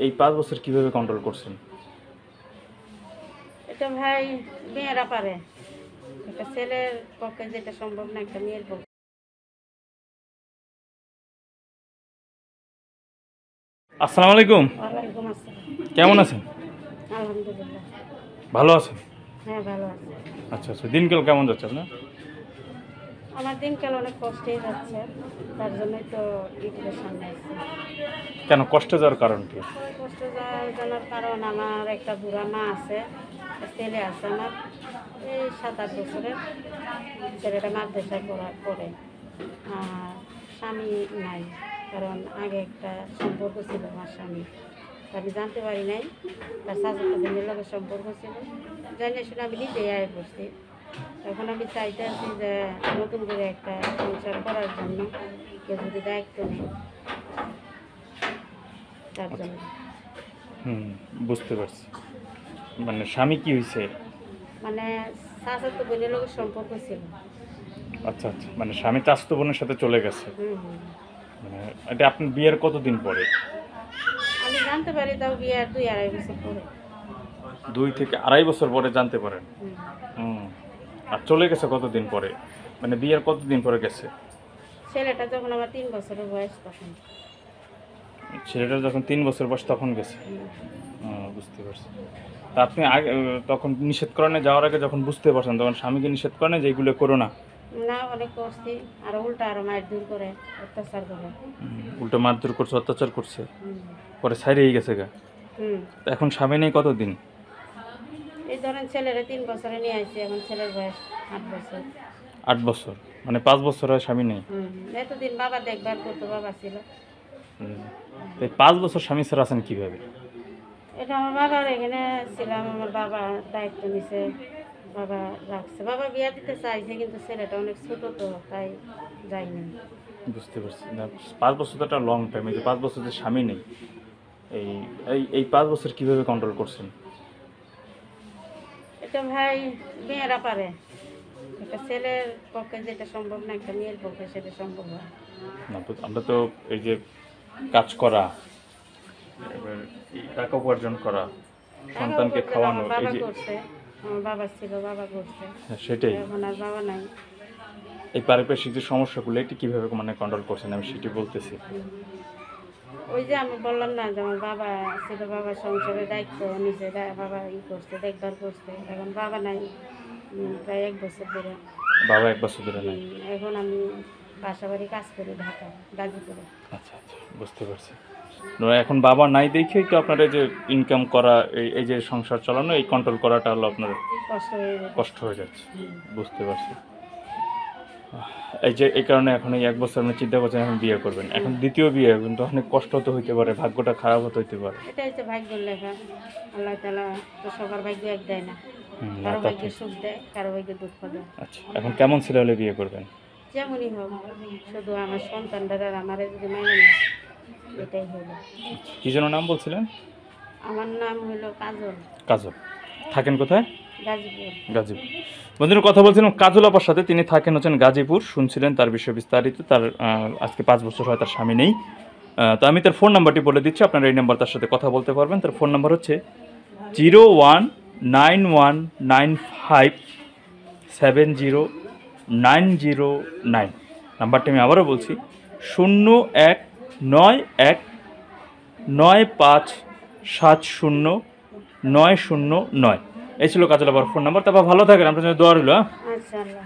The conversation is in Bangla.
এই 5 বছর কিভাবে কন্ট্রোল করছেন? এটা ভাই মেয়েরা পারে, একটা ছেলের পক্ষে যেটা সম্ভব না একটা মেয়ের পক্ষে। আসসালামু আলাইকুম। ওয়ালাইকুম আসসালাম। কেমন আছেন? আলহামদুলিল্লাহ। ভালো আছেন? হ্যাঁ, ভালো আছে। আচ্ছা আচ্ছা, দিনকাল কেমন যাচ্ছে আপনার? আমার দিনকাল অনেক কষ্টেই যাচ্ছে, তার জন্যই তো ইউটিউবের সামনে আসছি। কেন কষ্ট যাওয়ার কারণ কি? কষ্ট জানার কারণ আমার একটা বুড়া মা আছে, ছেলে আছে আমার এই 7-8 বছরের। ছেলেটা মাদ্রাসায় পড়ে, আর স্বামী নাই। কারণ আগে একটা সম্পর্ক ছিল আমার স্বামী, আমি জানতে পারি নাই তার চাচাতো বোনের লগে সম্পর্ক ছিল। জানি শুনে আমি নিজেই আয় করছি। এখন আমি চাইতেছি যে নতুন করে একটা সংসার করার জন্য কেউ যদি দায়িত্ব নেই, তার জন্য। বুঝতে পারছি। মানে স্বামী কি হয়েছে? মানে চাচাতো বোনের লগে সম্পর্ক ছিল। আচ্ছা আচ্ছা, মানে স্বামী চাচাতো বোনের সাথে চলে গেছে। মানে এটা আপনার বিয়ের কতদিন পরে? আমি জানতে পারি তাও বিয়ার 2-2.5 বছর পরে। 2 থেকে 2.5 বছর পরে জানতে পারেন। আর চলে গেছে কতদিন পরে? মানে বিয়ের কতদিন পরে গেছে? ছেলেটা যখন আমার 3 বছরের বয়স তখন। ছেলেটার যখন 3 বছর বয়স তখন গেছে। বুঝতে পারছি। তা আপনি আগে তখন নিষেধ করেন না, যাওয়ার আগে যখন বুঝতে পারছেন তখন স্বামীকে নিষেধ করেন যে এইগুলো করো না? না, অনেক করছি, আর উল্টা আরো মায়ের দূর করে অত্যাচার করে। উল্টো মারধর করছে, অত্যাচার করছে, পরে ছাইরেই গেছে গা। এখন স্বামী নেই কতদিন? এই ধরেন ছেলেরা 3 বছরে নিয়ে আসছে, এখন ছেলের বয়স 8 বছর। 8 বছর, মানে 5 বছর হয় স্বামী নেই। এতদিন বাবা দেখভাল করতো, বাবা ছিল। এই 5 বছর স্বামী ছাড়া আছেন কিভাবে? এটা আমার বাবার এখানে ছিলাম, আমার বাবা দায়িত্ব নিছে, বাবা রাখছে। বাবা বিয়া দিতে চাইছে কিন্তু ছেলেটা অনেক ছোট, তো তাই যায়নি। বুঝতে পারছি না, 5 বছর তো একটা লং টাইম। এই যে 5 বছর যে স্বামী নেই, এই এই 5 বছর কিভাবে কন্ট্রোল করছেন? এটা ভাই মেয়েরা পারে, একটা ছেলের পক্ষে যেটা সম্ভব না একটা মেয়ের পক্ষে সেটা সম্ভব হয় না। আমরা তো এই যে কাজ করা, এবার টাকা উপার্জন করা, সন্তানকে খাওয়ানো, এই যে করছে। আমার বাবা ছিল, বাবা করছে। সেটাই। এখন আর বাবা নাই। এই পারিপার্শ্বিক যে সমস্যাগুলো এটি কিভাবে মানে কন্ট্রোল করছেন আমি সেটি বলতেছি। ওই যে আমি বললাম না যে আমার বাবা ছিল, বাবা সংসারের দায়িত্ব নিজে বাবা করছে, দেখভাল করছে। এখন বাবা নাই, প্রায় 1 বছর ধরে। বাবা 1 বছর ধরে নাই। এখন আমি বাসা বাড়ি কাজ করি ঢাকা, গাজীপুরে। আচ্ছা আচ্ছা, বুঝতে পারছি। এখন বাবা নাই দেখেই তো আপনার এই যে ইনকাম করা, এই যে সংসার চালানো, এই কন্ট্রোল করাটা হলো আপনার কষ্ট হয়ে যাচ্ছে। বুঝতে পারছি। এই কারণে এখন এই 1 বছর আপনি চিন্তা করছেন এখন বিয়ে করবেন। এখন দ্বিতীয় বিয়ে কিন্তু অনেক কষ্ট তো হইতে পারে, ভাগ্যটা খারাপ হতে পারে। এটাই তো ভাগ্যের লেখা। আল্লাহ তাআলা তো সবার ভাগ্য এক দেয় না। কারো ভাগ্যে সুখ দেয়, কারো ভাগ্যে দুঃখ দেয়। আচ্ছা, এখন কেমন ছেলে হলে বিয়ে করবেন? যেমনই হোক, শুধু আমার সন্তানরা আর আমারে যদি মাইনে নেয়, এটাই হলো। কি যেন নাম বলছিলেন? আমার নাম হলো কাজল। কাজল। থাকেন কোথায়? গাজীপুর। গাজীপুর। বন্ধুরা, কথা বলছিলাম কাজল আপার সাথে। তিনি থাকেন হচ্ছেন গাজীপুর। শুনছিলেন তার বিষয়ে বিস্তারিত। তার আজকে 5 বছর হয় তার স্বামী নেই। তো আমি তার ফোন নাম্বারটি বলে দিচ্ছি, আপনারা এই নাম্বার তার সাথে কথা বলতে পারবেন। তার ফোন নাম্বার হচ্ছে 019195709009। নাম্বারটি আমি আবারও বলছি 019195709009। এই ছিল কাজল আপার ফোন নাম্বার। তারপর ভালো থাকেন, আপনার জন্য দোয়া রইল। আচ্ছা, আল্লাহ।